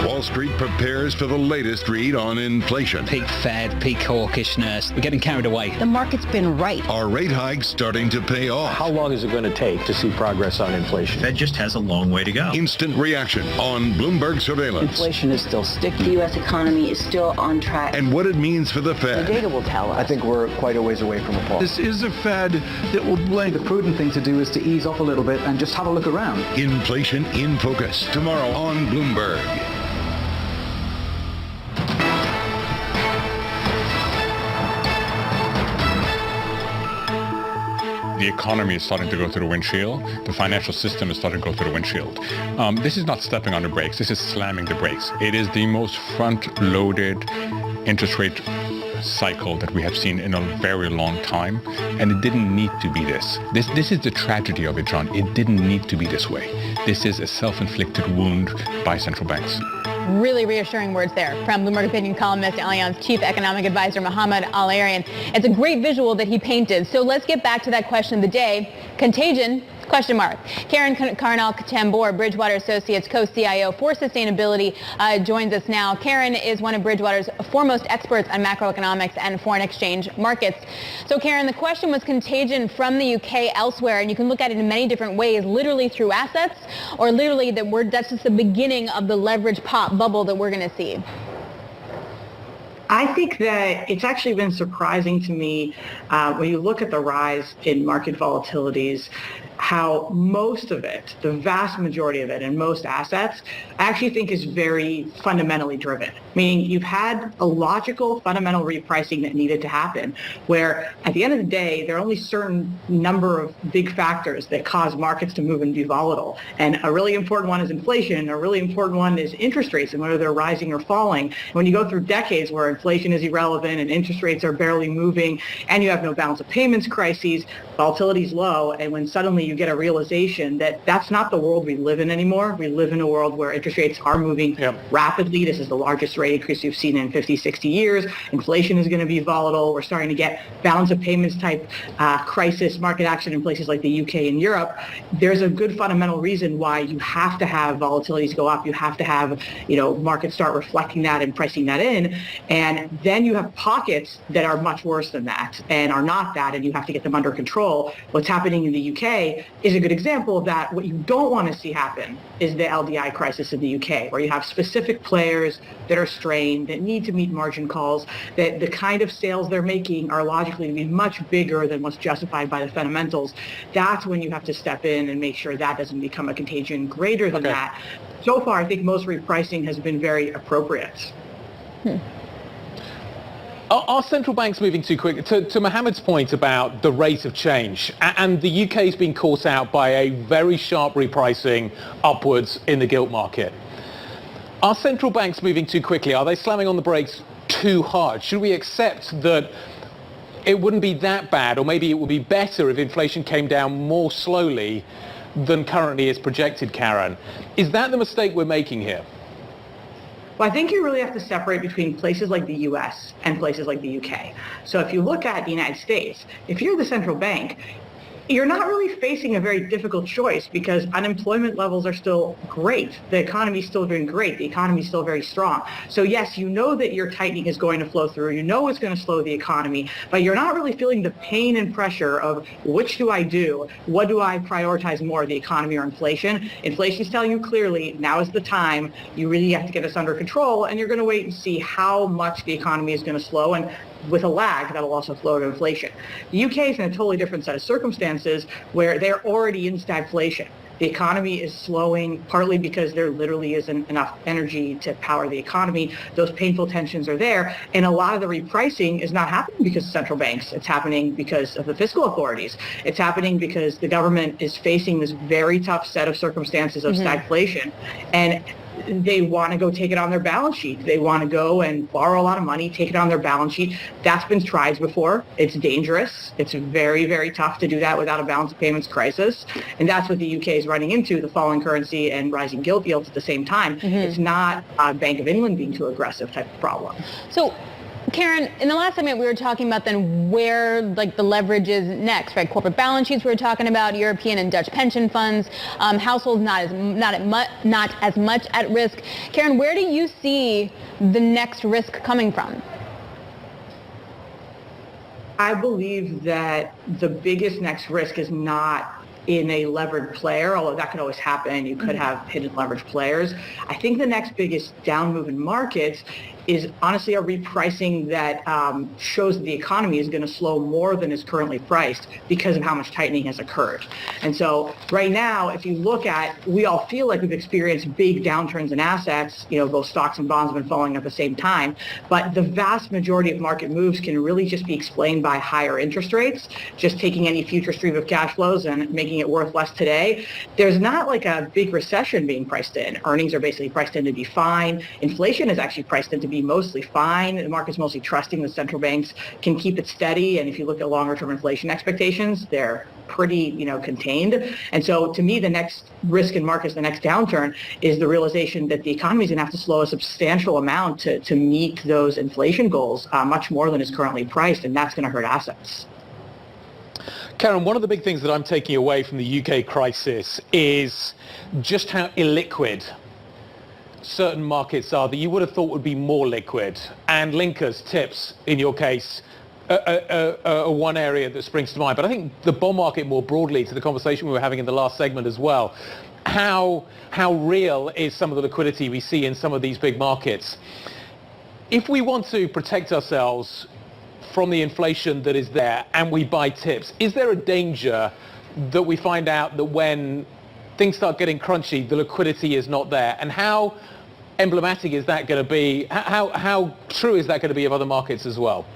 Wall Street prepares for the latest read on inflation. Peak Fed, peak hawkishness. We're getting carried away. The market's been right. Are rate hikes starting to pay off? How long is it going to take to see progress on inflation? Fed just has a long way to go. Instant reaction on Bloomberg Surveillance. Inflation is still sticky. The U.S. economy is still on track. And what it means for the Fed. The data will tell us. I think we're quite a ways away from a pause. This is a Fed that will blink. The prudent thing to do is to ease off a little bit and just have a look around. Inflation in Focus, tomorrow on Bloomberg. The economy is starting to go through the windshield. The financial system is starting to go through the windshield. This is not stepping on the brakes. This is slamming the brakes. It is the most front-loaded interest rate cycle that we have seen in a very long time, and it didn't need to be this. This is the tragedy of it, John. It didn't need to be this way. This is a self-inflicted wound by central banks. Really reassuring words there from Bloomberg opinion columnist, Allianz Chief Economic Advisor Mohamed El-Erian. It's a great visual that he painted. So let's get back to that question of the day. Contagion? Question mark. Karen Carnell-Tambor, Bridgewater Associates co-CIO for sustainability, joins us now. Karen is one of Bridgewater's foremost experts on macroeconomics and foreign exchange markets. So Karen, the question was contagion from the UK elsewhere, and you can look at it in many different ways, literally through assets, or literally that's just the beginning of the leverage pop bubble that we're going to see. I think that it's actually been surprising to me when you look at the rise in market volatilities, how most of it, the vast majority of it in most assets, I actually think is very fundamentally driven. Meaning you've had a logical fundamental repricing that needed to happen, where at the end of the day, there are only certain number of big factors that cause markets to move and be volatile. And a really important one is inflation. A really important one is interest rates and whether they're rising or falling. And when you go through decades where inflation is irrelevant and interest rates are barely moving and you have no balance of payments crises, volatility is low, and when suddenly you get a realization that that's not the world we live in anymore. We live in a world where interest rates are moving rapidly. This is the largest rate increase we've seen in 50, 60 years. Inflation is going to be volatile. We're starting to get balance of payments type crisis, market action in places like the UK and Europe. There's a good fundamental reason why you have to have volatilities go up. You have to have, markets start reflecting that and pricing that in. And then you have pockets that are much worse than that and are not that, and you have to get them under control. What's happening in the UK is a good example of that. What you don't want to see happen is the LDI crisis in the UK, where you have specific players that are strained, that need to meet margin calls, that the kind of sales they're making are logically to be much bigger than what's justified by the fundamentals. That's when you have to step in and make sure that doesn't become a contagion greater than that. So far, I think most repricing has been very appropriate. Are central banks moving too quick? To Mohamed's point about the rate of change, and the UK has been caught out by a very sharp repricing upwards in the gilt market. Are central banks moving too quickly? Are they slamming on the brakes too hard? Should we accept that it wouldn't be that bad, or maybe it would be better if inflation came down more slowly than currently is projected, Karen? Is that the mistake we're making here? Well, I think you really have to separate between places like the U.S. and places like the UK. So if you look at the United States, if you're the central bank, you're not really facing a very difficult choice because unemployment levels are still great. The economy is still doing great. The economy is still very strong. So yes, you know that your tightening is going to flow through. You know it's going to slow the economy, but you're not really feeling the pain and pressure of which do I do? What do I prioritize more, the economy or inflation? Inflation is telling you clearly now is the time. You really have to get us under control, and you're going to wait and see how much the economy is going to slow. And with a lag, that'll also flow to inflation. The UK is in a totally different set of circumstances where they're already in stagflation. The economy is slowing partly because there literally isn't enough energy to power the economy. Those painful tensions are there. And a lot of the repricing is not happening because of central banks. It's happening because of the fiscal authorities. It's happening because the government is facing this very tough set of circumstances of stagflation. And they want to go take it on their balance sheet. They want to go and borrow a lot of money, take it on their balance sheet. That's been tried before. It's dangerous. It's very, very tough to do that without a balance of payments crisis. And that's what the UK is running into, the falling currency and rising gilt yields at the same time. It's not Bank of England being too aggressive type of problem. So Karen, in the last segment, we were talking about then where like the leverage is next, right? Corporate balance sheets. We were talking about European and Dutch pension funds, households not as much at risk. Karen, where do you see the next risk coming from? I believe that the biggest next risk is not in a levered player, although that could always happen. You could have hidden leverage players. I think the next biggest down move in markets is honestly a repricing that shows that the economy is going to slow more than is currently priced because of how much tightening has occurred. And so right now, if you look at, we all feel like we've experienced big downturns in assets, both stocks and bonds have been falling at the same time, but the vast majority of market moves can really just be explained by higher interest rates, just taking any future stream of cash flows and making it worth less today. There's not like a big recession being priced in. Earnings are basically priced in to be fine. Inflation is actually priced in to be mostly fine. The market's mostly trusting the central banks can keep it steady. And if you look at longer term inflation expectations, they're pretty, contained. And so to me, the next risk in markets, the next downturn is the realization that the economy is going to have to slow a substantial amount to meet those inflation goals, much more than is currently priced. And that's going to hurt assets. Karen, one of the big things that I'm taking away from the UK crisis is just how illiquid certain markets are that you would have thought would be more liquid. And linkers, tips, in your case, are one area that springs to mind. But I think the bond market more broadly, to the conversation we were having in the last segment as well, how real is some of the liquidity we see in some of these big markets? If we want to protect ourselves from the inflation that is there and we buy tips, is there a danger that we find out that when things start getting crunchy, the liquidity is not there? And how emblematic is that going to be? How true is that going to be of other markets as well?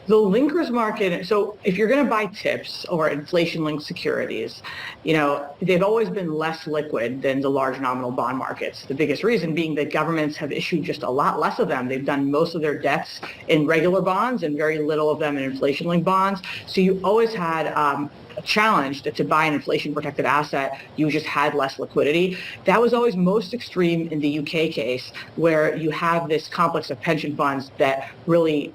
The linkers market, so if you're going to buy tips or inflation-linked securities, they've always been less liquid than the large nominal bond markets. The biggest reason being that governments have issued just a lot less of them. They've done most of their debts in regular bonds and very little of them in inflation-linked bonds. So you always had a challenge that to buy an inflation-protected asset, you just had less liquidity. That was always most extreme in the UK case, where you have this complex of pension funds that really,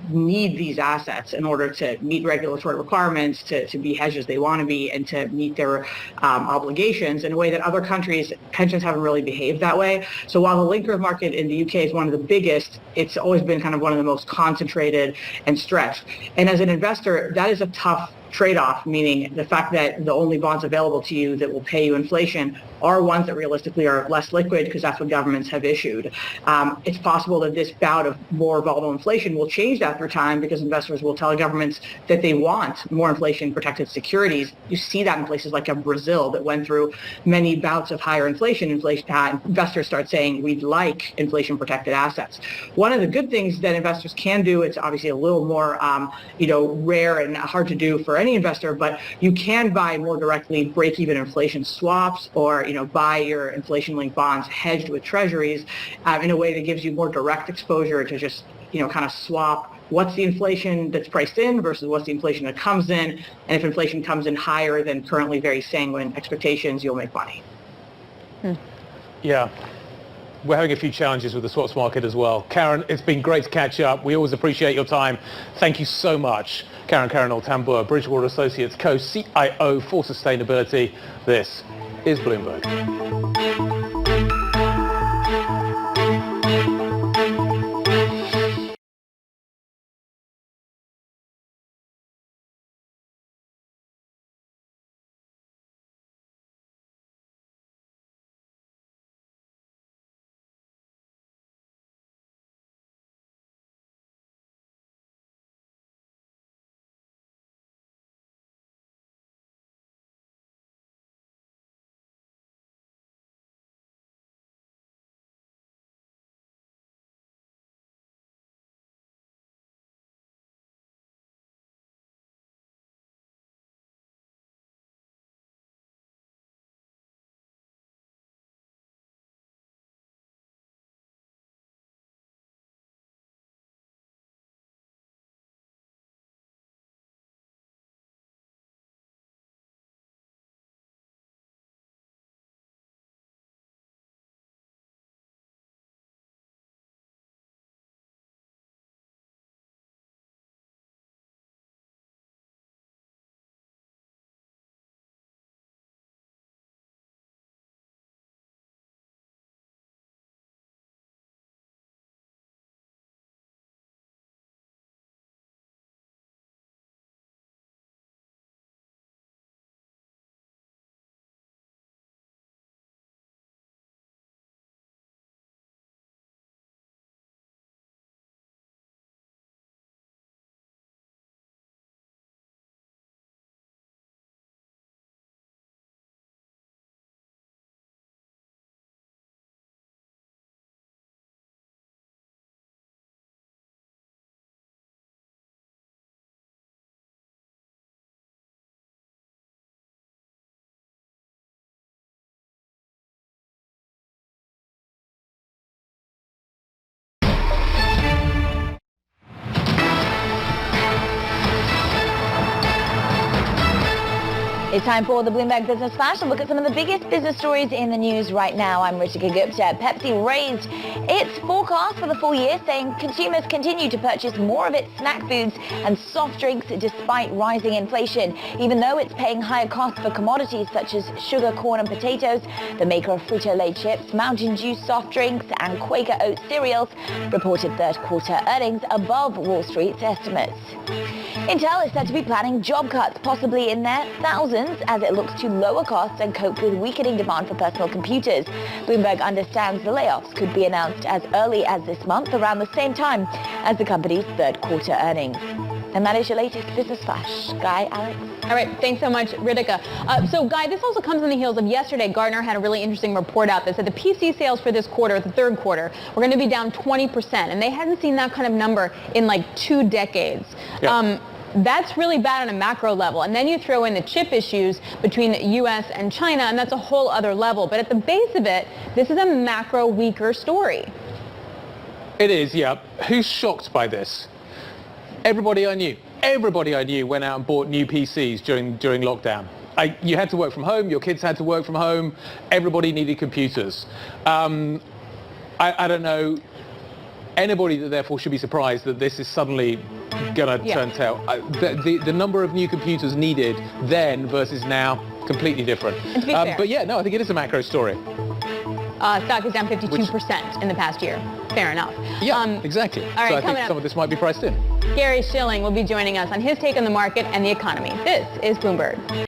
need these assets in order to meet regulatory requirements, to be hedged as they want to be, and to meet their obligations in a way that other countries, pensions haven't really behaved that way. So while the linker market in the UK is one of the biggest, it's always been kind of one of the most concentrated and stretched. And as an investor, that is a tough trade-off, meaning the fact that the only bonds available to you that will pay you inflation are ones that realistically are less liquid because that's what governments have issued. It's possible that this bout of more volatile inflation will change that through time because investors will tell governments that they want more inflation-protected securities. You see that in places like Brazil that went through many bouts of higher inflation. Investors start saying, we'd like inflation-protected assets. One of the good things that investors can do, it's obviously a little more rare and hard to do for any investor, but you can buy more directly break-even inflation swaps or buy your inflation-linked bonds hedged with treasuries in a way that gives you more direct exposure to just, kind of swap what's the inflation that's priced in versus what's the inflation that comes in. And if inflation comes in higher than currently very sanguine expectations, you'll make money. Yeah. We're having a few challenges with the swaps market as well. Karen, it's been great to catch up. We always appreciate your time. Thank you so much. Karen Carroll-Tambur, Bridgewater Associates co-CIO for Sustainability. This is Bloomberg. It's time for the Bloomberg Business Flash. A look at some of the biggest business stories in the news right now. I'm Ritika Gupta. Pepsi raised its forecast for the full year, saying consumers continue to purchase more of its snack foods and soft drinks despite rising inflation. Even though it's paying higher costs for commodities such as sugar, corn and potatoes, the maker of Frito-Lay chips, Mountain Dew soft drinks and Quaker Oat cereals reported third quarter earnings above Wall Street's estimates. Intel is said to be planning job cuts, possibly in their thousands, as it looks to lower costs and cope with weakening demand for personal computers. Bloomberg understands the layoffs could be announced as early as this month, around the same time as the company's third quarter earnings. And that is your latest Business Flash. Guy, Alex? All right, thanks so much, Ritika. So, Guy, this also comes on the heels of yesterday. Gartner had a really interesting report out that said the PC sales for this quarter, the third quarter, were going to be down 20%, and they hadn't seen that kind of number in like 2 decades. Yep. That's really bad on a macro level. And then you throw in the chip issues between the U.S. and China, and that's a whole other level. But at the base of it, this is a macro weaker story. It is, yeah. Who's shocked by this? Everybody I knew went out and bought new PCs during lockdown. You had to work from home, your kids had to work from home, everybody needed computers. I don't know anybody that therefore should be surprised that this is suddenly going to turn tail. The number of new computers needed then versus now, completely different. And to be fair, but yeah, no, I think it is a macro story. Stock is down 52% in the past year. Fair enough. Yeah, exactly. All right, so I think some of this might be priced in. Gary Shilling will be joining us on his take on the market and the economy. This is Bloomberg.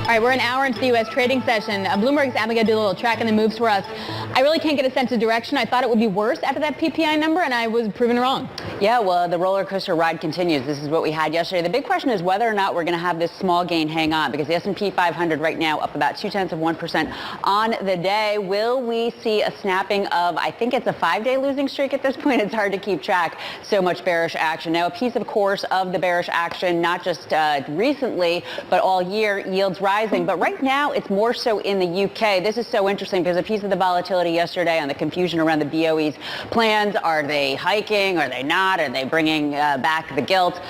All right, we're an hour into the U.S. trading session. Bloomberg's Abigail Doolittle tracking the moves for us. I really can't get a sense of direction. I thought it would be worse after that PPI number, and I was proven wrong. Yeah, well, the roller coaster ride continues. This is what we had yesterday. The big question is whether or not we're going to have this small gain hang on, because the S&P 500 right now up about 0.2% on the day. Will we see a snapping of, I think it's a 5-day losing streak at this point. It's hard to keep track. So much bearish action. Now, a piece, of course, of the bearish action, not just recently, but all year, yields rising. But right now, it's more so in the UK. This is so interesting because a piece of the volatility yesterday on the confusion around the BOE's plans. Are they hiking? Are they not? Are they bringing back the gilt?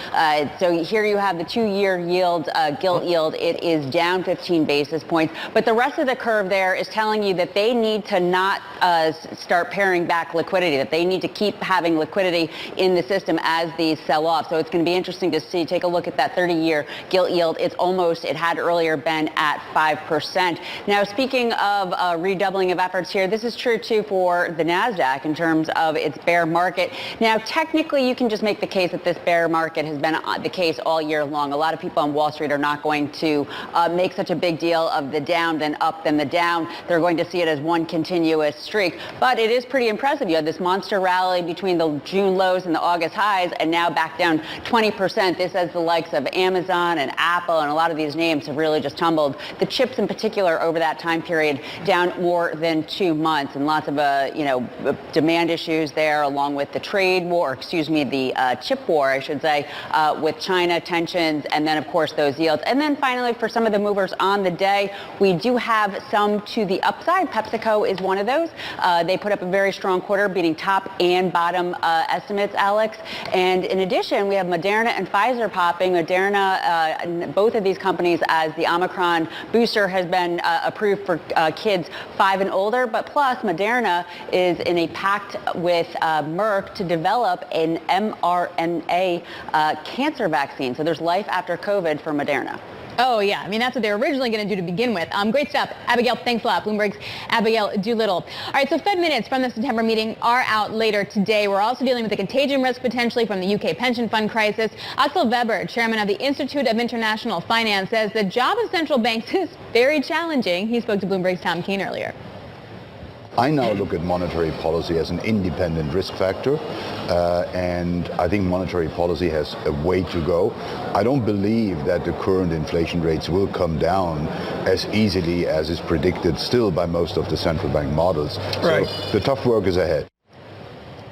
So here you have the 2-year yield, gilt yield. It is down 15 basis points. But the rest of the curve there is telling you that they need to not start paring back liquidity, that they need to keep having liquidity in the system as these sell off. So it's going to be interesting to see. Take a look at that 30-year gilt yield. It's almost, it had earlier been at 5%. Now, speaking of redoubling of efforts here, this is true too for the NASDAQ in terms of its bear market. Now, technically, you can just make the case that this bear market has been the case all year long. A lot of people on Wall Street are not going to make such a big deal of the down, then up, then the down. They're going to see it as one continuous streak. But it is pretty impressive. You had this monster rally between the June lows and the August highs, and now back down 20%. This as the likes of Amazon and Apple and a lot of these names have really just tumbled. The chips in particular over that time period down more than 2 months, and lots of demand issues there, along with the trade war, the chip war, I should say, with China tensions, and then, of course, those yields. And then finally, for some of the movers on the day, we do have some to the upside. PepsiCo is one of those. They put up a very strong quarter, beating top and bottom estimates, Alex. And in addition, we have Moderna and Pfizer popping. Moderna, both of these companies, as the Omicron booster has been approved for kids 5 and older, but plus Moderna is in a pact with Merck to develop an mRNA cancer vaccine. So there's life after COVID for Moderna. Oh, yeah. I mean, that's what they were originally going to do to begin with. Great stuff. Abigail, thanks a lot. Bloomberg's Abigail Doolittle. All right, so Fed minutes from the September meeting are out later today. We're also dealing with the contagion risk potentially from the UK pension fund crisis. Axel Weber, chairman of the Institute of International Finance, says the job of central banks is very challenging. He spoke to Bloomberg's Tom Keene earlier. I now look at monetary policy as an independent risk factor, and I think monetary policy has a way to go. I don't believe that the current inflation rates will come down as easily as is predicted still by most of the central bank models. Right. So the tough work is ahead.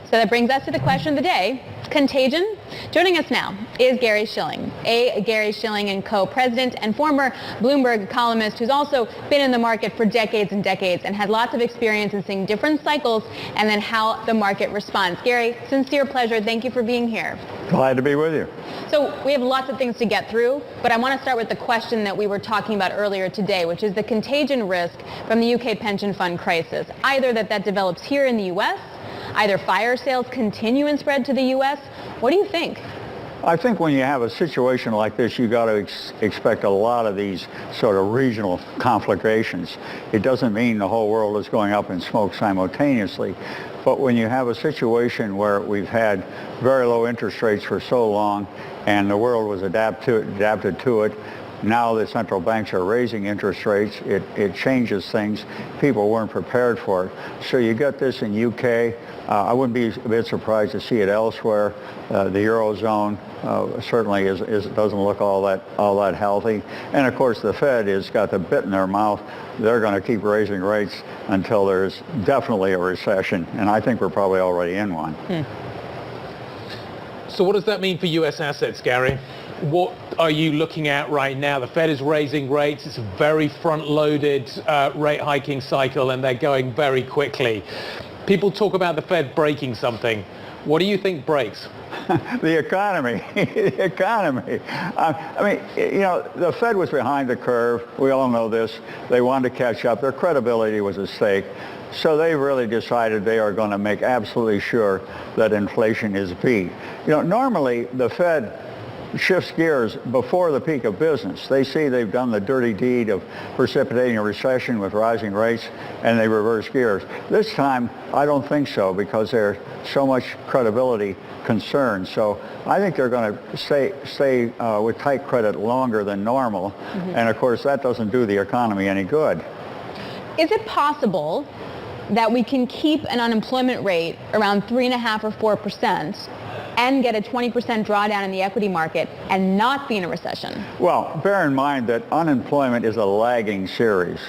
So that brings us to the question of the day, contagion. Joining us now is Gary Shilling, Gary Shilling & Co. president and former Bloomberg columnist who's also been in the market for decades and decades and had lots of experience in seeing different cycles and then how the market responds. Gary, sincere pleasure. Thank you for being here. Glad to be with you. So we have lots of things to get through, but I want to start with the question that we were talking about earlier today, which is the contagion risk from the UK pension fund crisis. Either that develops here in the U.S., either fire sales continue and spread to the U.S. What do you think? I think when you have a situation like this, you got to expect a lot of these sort of regional conflagrations. It doesn't mean the whole world is going up in smoke simultaneously. But when you have a situation where we've had very low interest rates for so long and the world was adapted to it, now that central banks are raising interest rates, it changes things. People weren't prepared for it. So you got this in UK. I wouldn't be a bit surprised to see it elsewhere. The Eurozone certainly doesn't look all that healthy. And of course the Fed has got the bit in their mouth. They're going to keep raising rates until there's definitely a recession. And I think we're probably already in one. So what does that mean for U.S. assets, Gary? What are you looking at right now? The Fed is raising rates. It's a very front-loaded rate hiking cycle, and they're going very quickly. People talk about the Fed breaking something. What do you think breaks? The economy. The economy. I mean, the Fed was behind the curve. We all know this. They wanted to catch up. Their credibility was at stake. So they really decided they are going to make absolutely sure that inflation is beat. Normally the Fed shifts gears before the peak of business. They see they've done the dirty deed of precipitating a recession with rising rates, and they reverse gears. This time, I don't think so, because there's so much credibility concern. So I think they're going to stay with tight credit longer than normal. And of course, that doesn't do the economy any good. Is it possible that we can keep an unemployment rate around 3.5% or 4%, and get a 20% drawdown in the equity market and not be in a recession? Well, bear in mind that unemployment is a lagging series.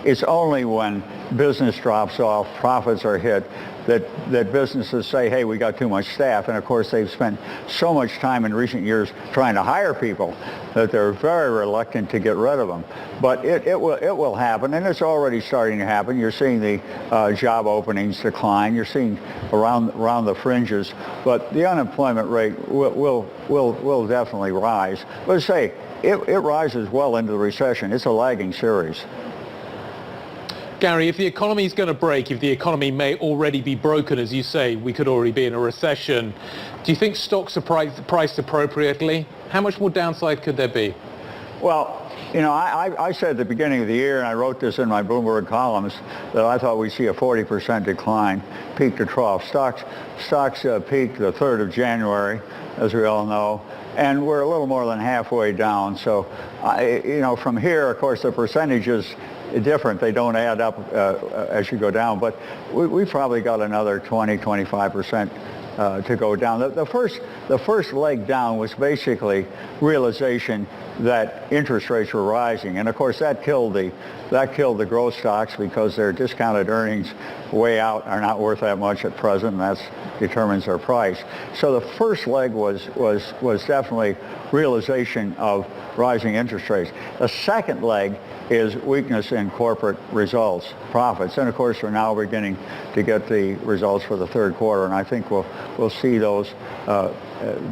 It's only when business drops off, profits are hit, that businesses say, hey, we got too much staff. And of course, they've spent so much time in recent years trying to hire people that they're very reluctant to get rid of them. But it will happen, and it's already starting to happen. You're seeing the job openings decline. You're seeing around the fringes. But the unemployment rate will definitely rise. Let's say it rises well into the recession. It's a lagging series. Gary, if the economy is going to break, if the economy may already be broken, as you say, we could already be in a recession, do you think stocks are priced appropriately? How much more downside could there be? Well, you know, I said at the beginning of the year, and I wrote this in my Bloomberg columns, that I thought we'd see a 40% decline, peak to trough. Stocks peaked the 3rd of January, as we all know, and we're a little more than halfway down. So, you know, from here, of course, the percentages different. They don't add up as you go down, but we've probably got another 20-25% to go down. The first leg down was basically realization that interest rates were rising, and of course that killed the growth stocks because their discounted earnings way out are not worth that much at present, and that determines their price. So the first leg was definitely realization of rising interest rates. The second leg is weakness in corporate results, profits, and of course we're now beginning to get the results for the third quarter, and I think we'll see those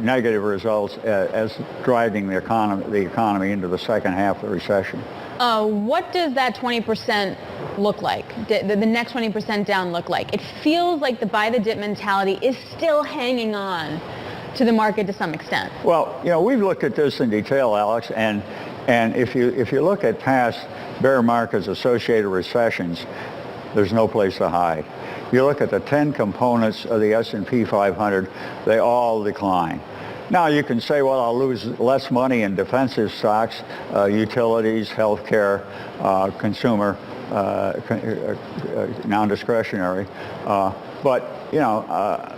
negative results as driving the economy into the second half of the recession. What does that 20% look like? The next 20% down look like? It feels like the buy the dip mentality is still hanging on to the market to some extent. Well, you know, we've looked at this in detail, Alex, and if you look at past bear markets associated recessions, there's no place to hide. You look at the 10 components of the S&P 500, they all decline. Now you can say, well, I'll lose less money in defensive stocks, utilities, healthcare, consumer, non-discretionary. But you know,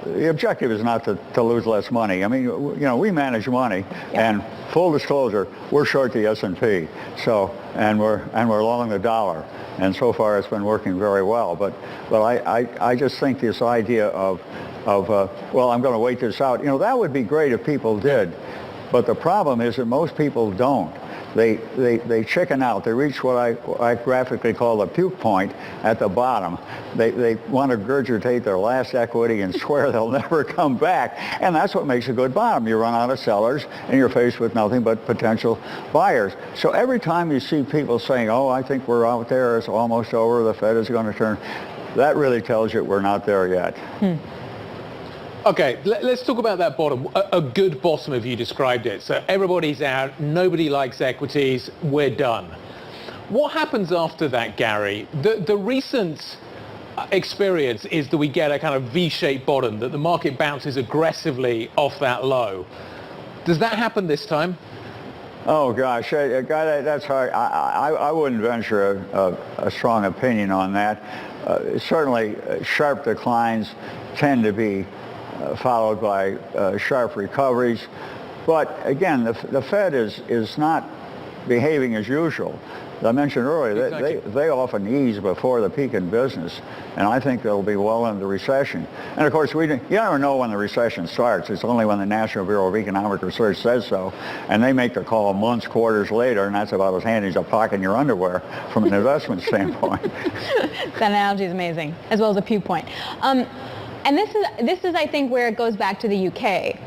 the objective is not to lose less money. I mean, you know, we manage money, and full disclosure, we're short the S&P. So, and we're long the dollar, and so far it's been working very well. But I just think this idea of well, I'm going to wait this out. You know, that would be great if people did, but the problem is that most people don't. They chicken out. They reach what I graphically call the puke point at the bottom. They want to regurgitate their last equity and swear they'll never come back. And that's what makes a good bottom. You run out of sellers and you're faced with nothing but potential buyers. So every time you see people saying, oh, I think we're out there, it's almost over, the Fed is going to turn, that really tells you we're not there yet. Okay, let's talk about that bottom. A good bottom, if you described it. So everybody's out, nobody likes equities, we're done. What happens after that, Gary? The recent experience is that we get a kind of V-shaped bottom, that the market bounces aggressively off that low. Does that happen this time? Oh gosh, that's hard. I wouldn't venture a strong opinion on that. Certainly sharp declines tend to be followed by sharp recoveries. But again, the Fed is not behaving as usual. As I mentioned earlier, exactly. they often ease before the peak in business, and I think they'll be well into the recession. And of course, you never know when the recession starts. It's only when the National Bureau of Economic Research says so, and they make the call months, quarters later, and that's about as handy as a pocket in your underwear from an investment standpoint. That analogy is amazing, as well as a puke point. And this is, I think, where it goes back to the UK.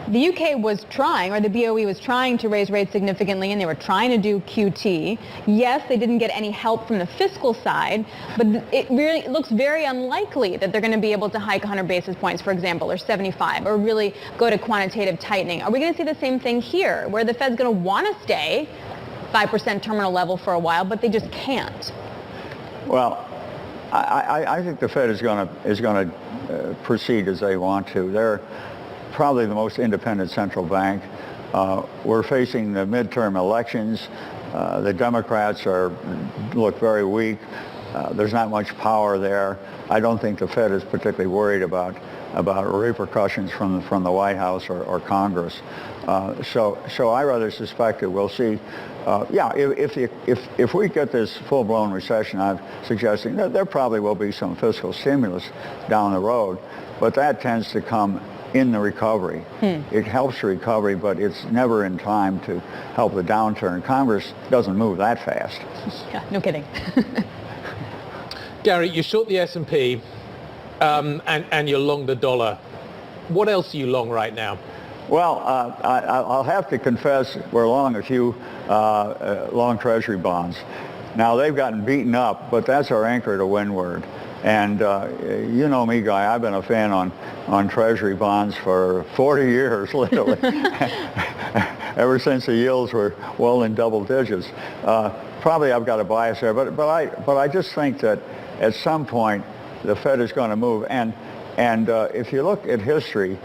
The UK was trying, or the BOE was trying to raise rates significantly, and they were trying to do QT. Yes, they didn't get any help from the fiscal side, but it really looks very unlikely that they're going to be able to hike 100 basis points, for example, or 75, or really go to quantitative tightening. Are we going to see the same thing here, where the Fed's going to want to stay 5% terminal level for a while, but they just can't? Well, I think the Fed is going to proceed as they want to. They're probably the most independent central bank. We're facing the midterm elections. The Democrats look very weak. There's not much power there. I don't think the Fed is particularly worried about about repercussions from the White House or Congress. So I rather suspect that we'll see. If we get this full-blown recession, I'm suggesting that there probably will be some fiscal stimulus down the road, but that tends to come in the recovery. It helps the recovery, but it's never in time to help the downturn. Congress doesn't move that fast. Yeah, no kidding. Gary, you're short the S&P and you're long the dollar. What else are you long right now? Well, I'll have to confess we're long a few long Treasury bonds. Now, they've gotten beaten up, but that's our anchor to windward. And you know me, Guy, I've been a fan on Treasury bonds for 40 years, literally, ever since the yields were well in double digits. Probably I've got a bias there, but I just think that at some point the Fed is going to move. And if you look at history,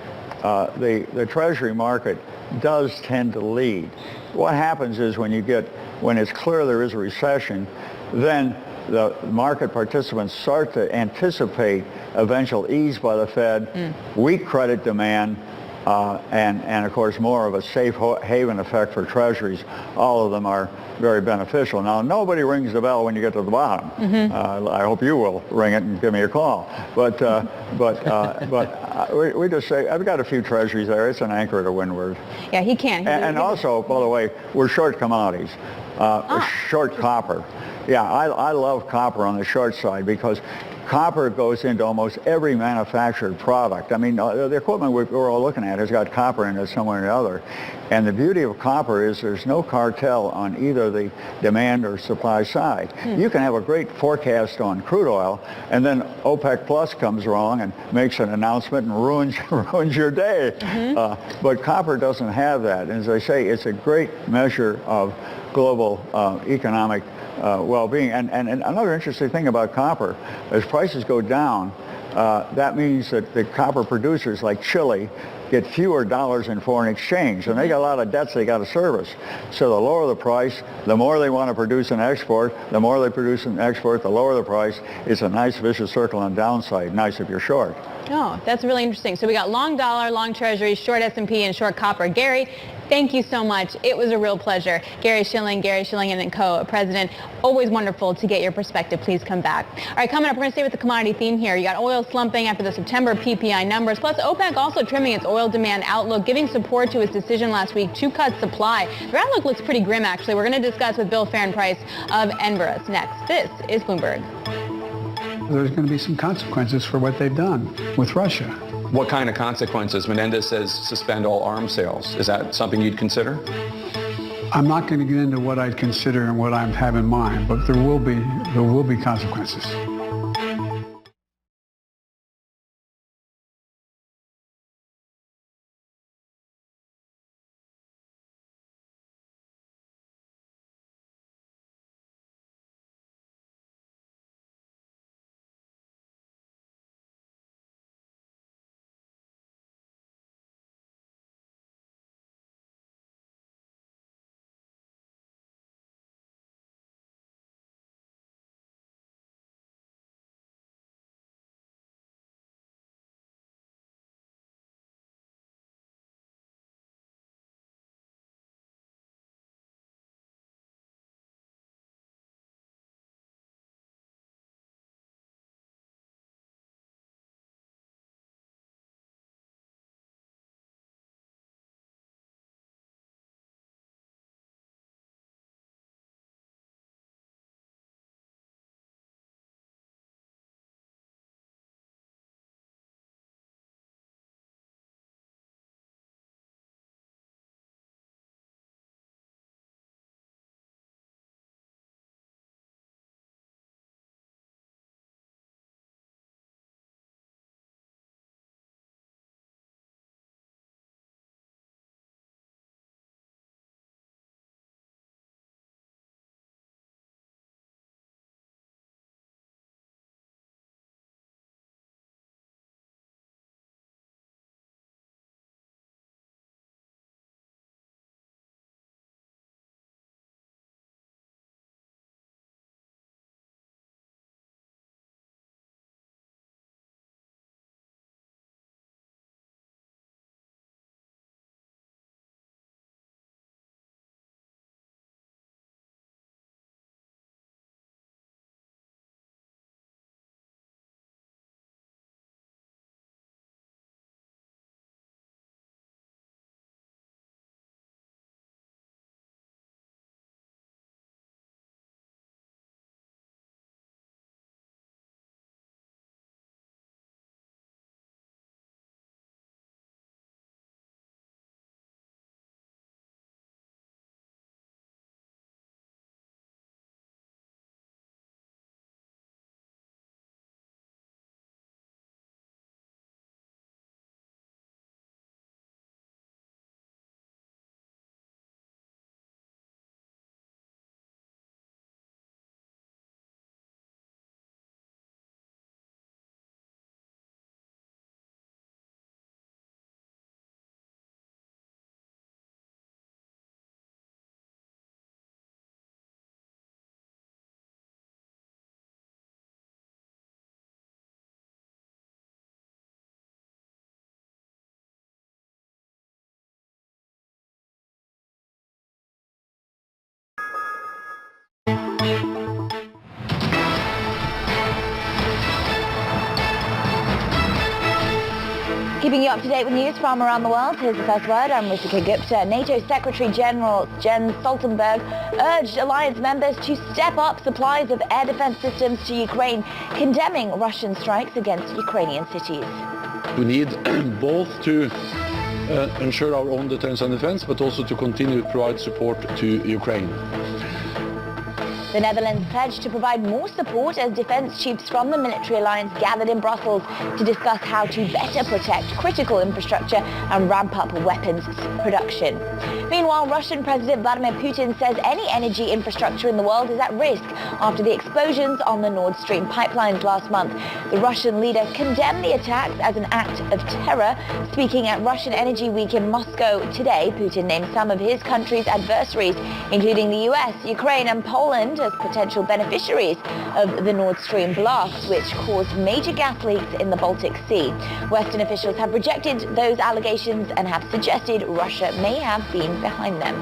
the Treasury market does tend to lead. What happens is when it's clear there is a recession, then the market participants start to anticipate eventual ease by the Fed, weak credit demand, and of course more of a safe haven effect for treasuries. All of them are very beneficial. Now, nobody rings the bell when you get to the bottom. I hope you will ring it and give me a call. But we just say, I've got a few treasuries there. It's an anchor to windward. Yeah, he can. And also, by the way, we're short commodities, short copper. Yeah, I love copper on the short side because copper goes into almost every manufactured product. I mean, the equipment we're all looking at has got copper in it somewhere or the other. And the beauty of copper is there's no cartel on either the demand or supply side. You can have a great forecast on crude oil, and then OPEC Plus comes along and makes an announcement and ruins your day. But copper doesn't have that. And as I say, it's a great measure of global economic well-being. And another interesting thing about copper, as prices go down, that means that the copper producers like Chile get fewer dollars in foreign exchange, and they got a lot of debts they got to service. So the lower the price, the more they want to produce and export. The more they produce and export, the lower the price. It's a nice vicious circle on the downside. Nice if you're short. Oh, that's really interesting. So we got long dollar, long treasury, short S&P, and short copper. Gary, thank you so much. It was a real pleasure. Gary Shilling and Co. President. Always wonderful to get your perspective. Please come back. All right, coming up, we're going to stay with the commodity theme here. You got oil slumping after the September PPI numbers, plus OPEC also trimming its oil demand outlook, giving support to its decision last week to cut supply. Their outlook looks pretty grim, actually. We're going to discuss with Bill Fahrenprice of Enverus next. This is Bloomberg. There's going to be some consequences for what they've done with Russia. What kind of consequences? Menendez says suspend all arms sales. Is that something you'd consider? I'm not going to get into what I'd consider and what I have in mind, but there will be consequences. Keeping you up to date with news from around the world, here's the first word. I'm Ritika Gupta. NATO Secretary General Jens Stoltenberg urged alliance members to step up supplies of air defense systems to Ukraine, condemning Russian strikes against Ukrainian cities. We need both to ensure our own deterrence and defense, but also to continue to provide support to Ukraine. The Netherlands pledged to provide more support as defense chiefs from the military alliance gathered in Brussels to discuss how to better protect critical infrastructure and ramp up weapons production. Meanwhile, Russian President Vladimir Putin says any energy infrastructure in the world is at risk after the explosions on the Nord Stream pipelines last month. The Russian leader condemned the attacks as an act of terror. Speaking at Russian Energy Week in Moscow today, Putin named some of his country's adversaries, including the US, Ukraine and Poland, as potential beneficiaries of the Nord Stream blast, which caused major gas leaks in the Baltic Sea. Western officials have rejected those allegations and have suggested Russia may have been behind them.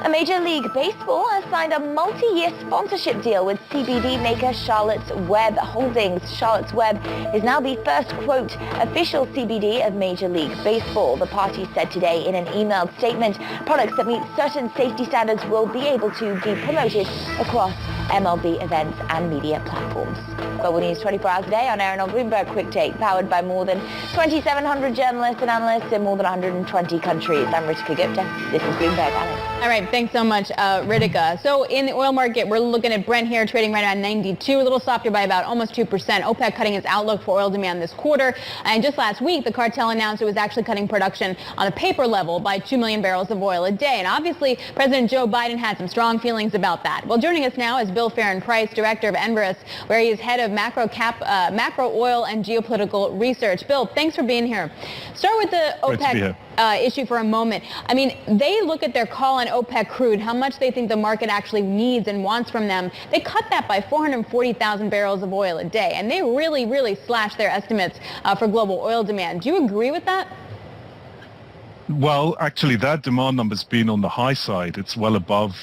A Major League Baseball has signed a multi-year sponsorship deal with CBD maker Charlotte's Web Holdings. Charlotte's Web is now the first, quote, official CBD of Major League Baseball. The party said today in an emailed statement, products that meet certain safety standards will be able to be promoted across MLB events and media platforms. Global News 24 hours a day on air and on Bloomberg Quick Take, powered by more than 2,700 journalists and analysts in more than 120 countries. I'm Ritika Gupta. This is Bloomberg. Alex. All right, thanks so much, Ritika. So in the oil market, we're looking at Brent here trading right around 92, a little softer by about almost 2%. OPEC cutting its outlook for oil demand this quarter. And just last week, the cartel announced it was actually cutting production on a paper level by 2 million barrels of oil a day. And obviously, President Joe Biden had some strong feelings about that. Well, joining us now is Bill Farren-Price, director of Enverus, where he is head of macro oil and geopolitical research. Bill, thanks for being here. Start with the OPEC issue for a moment. I mean, they look at their call on OPEC crude, how much they think the market actually needs and wants from them. They cut that by 440,000 barrels of oil a day, and they really, really slashed their estimates for global oil demand. Do you agree with that? Well, actually, that demand number's been on the high side. It's well above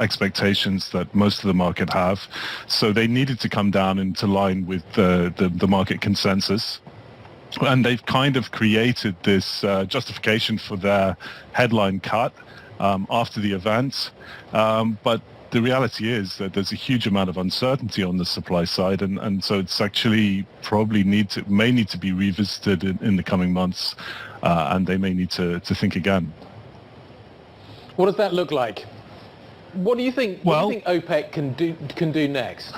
expectations that most of the market have. So they needed to come down into line with the market consensus. And they've kind of created this justification for their headline cut after the event. But the reality is that there's a huge amount of uncertainty on the supply side, and so it's actually probably may need to be revisited in the coming months, and they may need to think again. What does that look like? What do you think? What do you think OPEC can do next?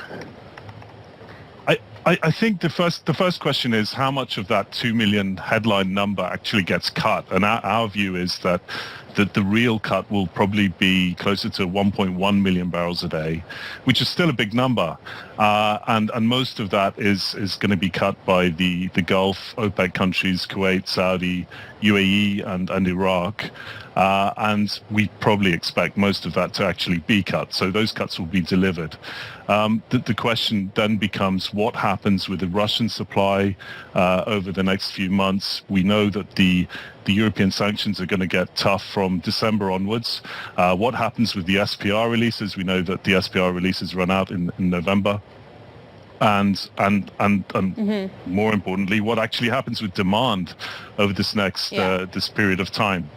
I think the first question is how much of that 2 million headline number actually gets cut, and our view is that the real cut will probably be closer to 1.1 million barrels a day, which is still a big number, and most of that is going to be cut by the Gulf OPEC countries, Kuwait, Saudi, UAE, and Iraq. And we probably expect most of that to actually be cut. So those cuts will be delivered. The question then becomes what happens with the Russian supply over the next few months. We know that the European sanctions are going to get tough from December onwards. What happens with the SPR releases? We know that the SPR releases run out in November. And more importantly, what actually happens with demand over this next this period of time?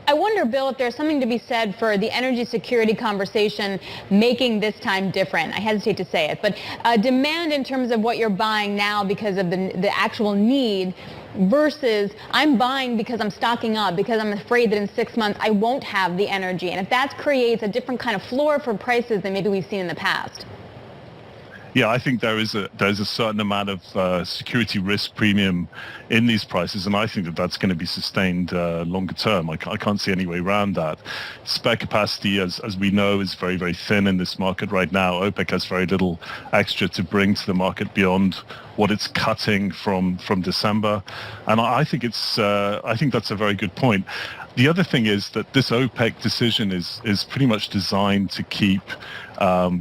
I wonder, Bill, if there's something to be said for the energy security conversation making this time different. I hesitate to say it, but demand in terms of what you're buying now because of the actual need versus I'm buying because I'm stocking up, because I'm afraid that in 6 months I won't have the energy. And if that creates a different kind of floor for prices than maybe we've seen in the past. Yeah, I think there's a certain amount of security risk premium in these prices, and I think that's going to be sustained longer term. I can't see any way around that. Spare capacity, as we know, is very, very thin in this market right now. OPEC has very little extra to bring to the market beyond what it's cutting from December, and I think that's a very good point. The other thing is that this OPEC decision is pretty much designed to keep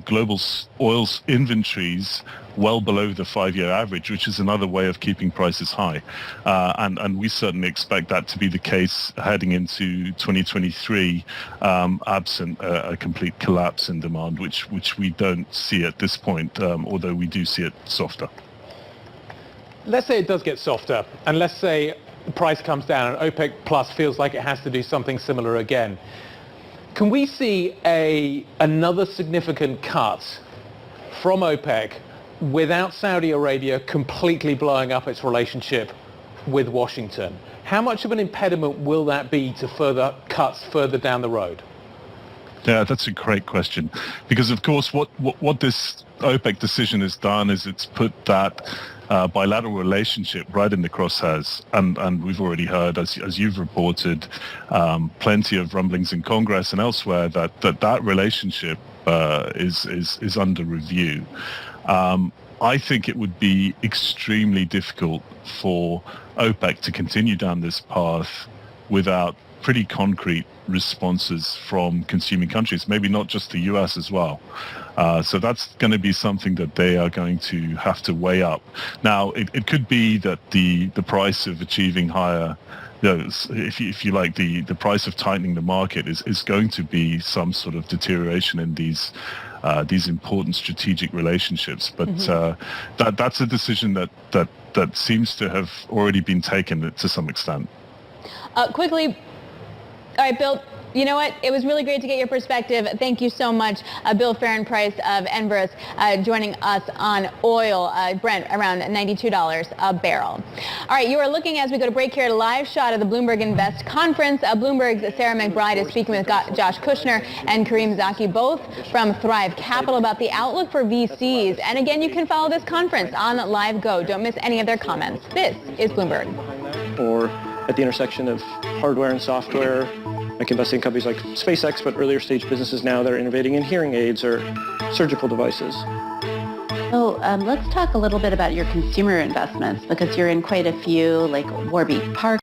global oil's inventories well below the 5-year average, which is another way of keeping prices high. And we certainly expect that to be the case heading into 2023, absent a complete collapse in demand, which we don't see at this point, although we do see it softer. let's say it does get softer, and let's say the price comes down and OPEC Plus feels like it has to do something similar again. Can we see another significant cut from OPEC without Saudi Arabia completely blowing up its relationship with Washington? How much of an impediment will that be to further cuts further down the road? Yeah, that's a great question. Because, of course, what this OPEC decision has done is it's put that bilateral relationship right in the crosshairs. And we've already heard, as you've reported, plenty of rumblings in Congress and elsewhere that relationship is under review. I think it would be extremely difficult for OPEC to continue down this path without pretty concrete responses from consuming countries, maybe not just the US as well. So that's going to be something that they are going to have to weigh up. Now, it could be that the price of achieving higher, if you like, the price of tightening the market is going to be some sort of deterioration in these important strategic relationships. But that's a decision that seems to have already been taken to some extent. Quickly, all right, Bill, you know what? It was really great to get your perspective. Thank you so much, Bill Fahrenprice of Enverus, joining us on oil. Brent, around $92 a barrel. All right, you are looking, as we go to break here, at a live shot of the Bloomberg Invest Conference. Bloomberg's Sarah McBride is speaking with Josh Kushner and Kareem Zaki, both from Thrive Capital, about the outlook for VCs. And again, you can follow this conference on LiveGo. Don't miss any of their comments. This is Bloomberg. Or at the intersection of hardware and software, like investing in companies like SpaceX, but earlier stage businesses now that are innovating in hearing aids or surgical devices. So let's talk a little bit about your consumer investments, because you're in quite a few, like Warby Parker.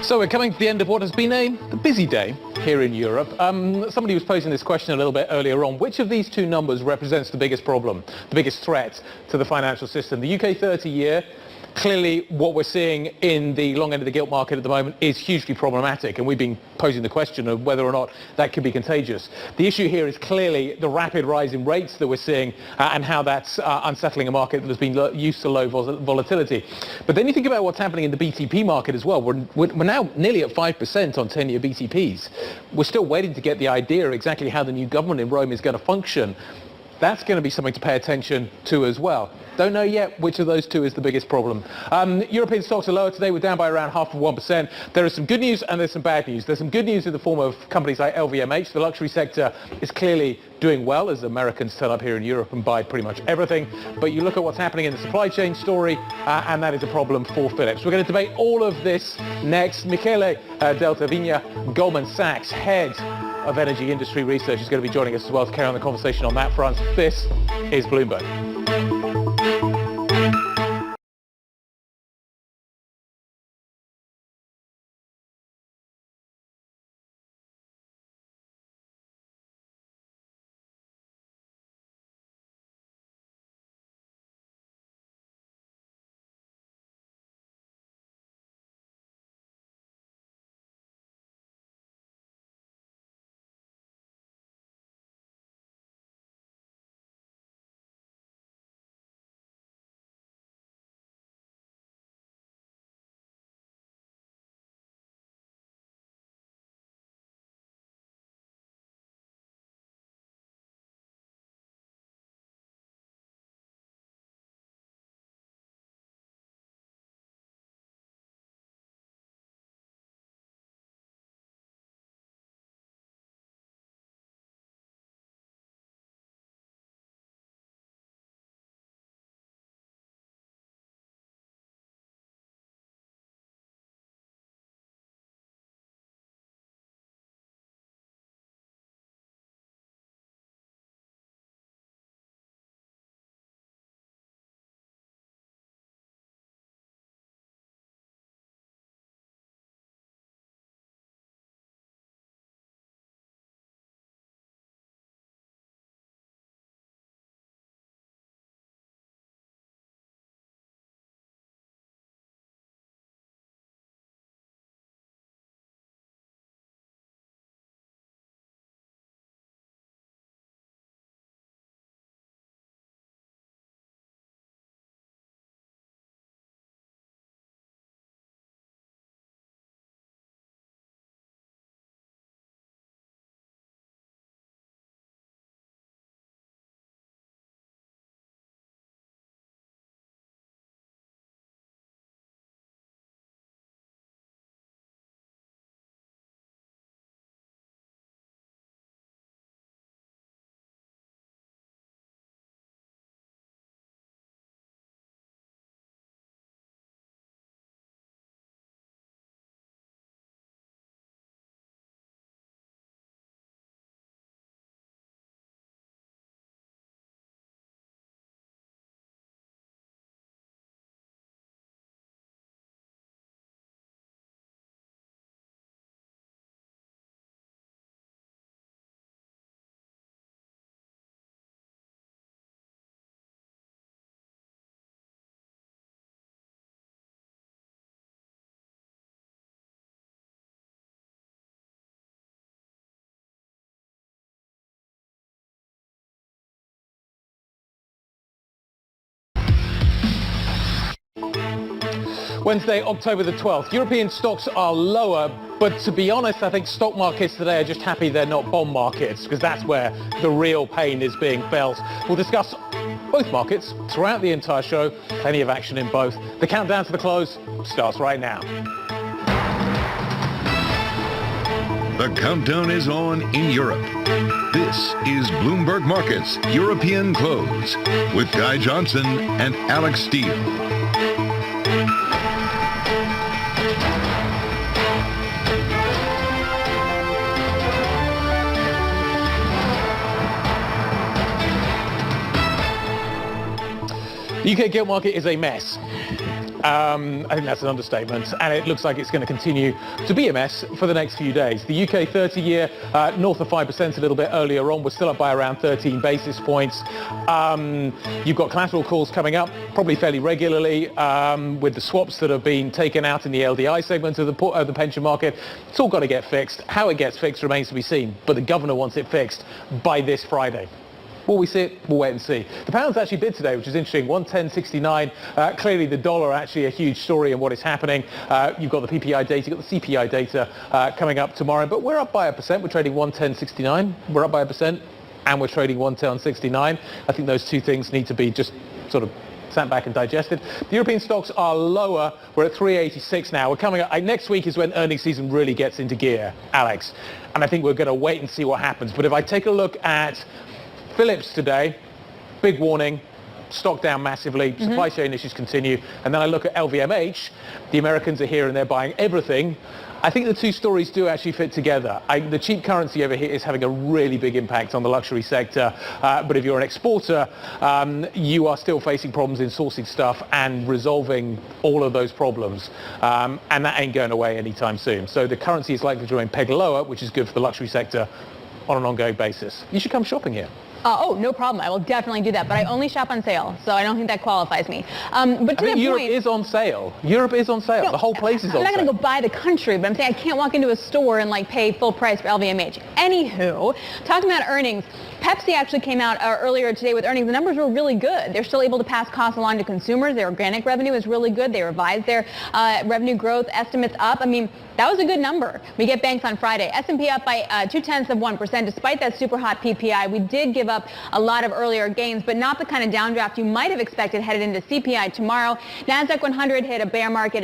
So we're coming to the end of what has been a busy day here in Europe. Somebody was posing this question a little bit earlier on. Which of these two numbers represents the biggest problem, the biggest threat to the financial system? The UK 30-year, clearly what we're seeing in the long end of the gilt market at the moment is hugely problematic, and we've been posing the question of whether or not that could be contagious. The issue here is clearly the rapid rise in rates that we're seeing and how that's unsettling a market that has been used to low volatility. But then you think about what's happening in the BTP market as well. We're now nearly at 5% on 10-year BTPs. We're still waiting to get the idea exactly how the new government in Rome is going to function. That's going to be something to pay attention to as well. Don't know yet which of those two is the biggest problem. European stocks are lower today. We're down by around 0.5%. There is some good news and there's some bad news. There's some good news in the form of companies like LVMH. The luxury sector is clearly doing well as Americans turn up here in Europe and buy pretty much everything. But you look at what's happening in the supply chain story, and that is a problem for Philips. We're going to debate all of this next. Michele Deltavigna, Goldman Sachs, head of energy industry research, is going to be joining us as well to carry on the conversation on that front. This is Bloomberg. Wednesday, October the 12th. European stocks are lower, but to be honest, I think stock markets today are just happy they're not bond markets, because that's where the real pain is being felt. We'll discuss both markets throughout the entire show. Plenty of action in both. The countdown to the close starts right now. The countdown is on in Europe. This is Bloomberg Markets European Close with Guy Johnson and Alex Steele. The UK gilt market is a mess. I think that's an understatement, and it looks like it's going to continue to be a mess for the next few days. The UK 30-year north of 5% a little bit earlier on. We're still up by around 13 basis points. You've got collateral calls coming up probably fairly regularly with the swaps that have been taken out in the LDI segment of the pension market. It's all got to get fixed. How it gets fixed remains to be seen, but the governor wants it fixed by this Friday. Will we see it? We'll wait and see. The pound's actually bid today, which is interesting, 110.69. Clearly the dollar actually a huge story in what is happening. You've got the PPI data, you've got the CPI data coming up tomorrow, but we're up by 1%. We're trading 110.69. We're up by 1%. and we're trading 110.69. I think those two things need to be just sort of sat back and digested. The European stocks are lower. We're at 386 now. We're coming up. Next week is when earnings season really gets into gear, Alex. And I think we're going to wait and see what happens. But if I take a look at Philips today, big warning, stock down massively, supply chain issues continue. And then I look at LVMH, the Americans are here and they're buying everything. I think the two stories do actually fit together. The cheap currency over here is having a really big impact on the luxury sector. But if you're an exporter, you are still facing problems in sourcing stuff and resolving all of those problems. And that ain't going away anytime soon. So the currency is likely to remain pegged lower, which is good for the luxury sector on an ongoing basis. You should come shopping here. Oh, no problem. I will definitely do that. But I only shop on sale, so I don't think that qualifies me. But to Europe is on sale. Europe is on sale. No, the whole place is on sale. I'm not going to go buy the country, but I'm saying I can't walk into a store and pay full price for LVMH. Anywho, talking about earnings, Pepsi actually came out earlier today with earnings. The numbers were really good. They're still able to pass costs along to consumers. Their organic revenue is really good. They revised their revenue growth estimates up. I mean, that was a good number. We get banks on Friday. S&P up by 0.2%. Despite that super hot PPI, we did give up a lot of earlier gains, but not the kind of downdraft you might have expected headed into CPI tomorrow. NASDAQ 100 hit a bear market.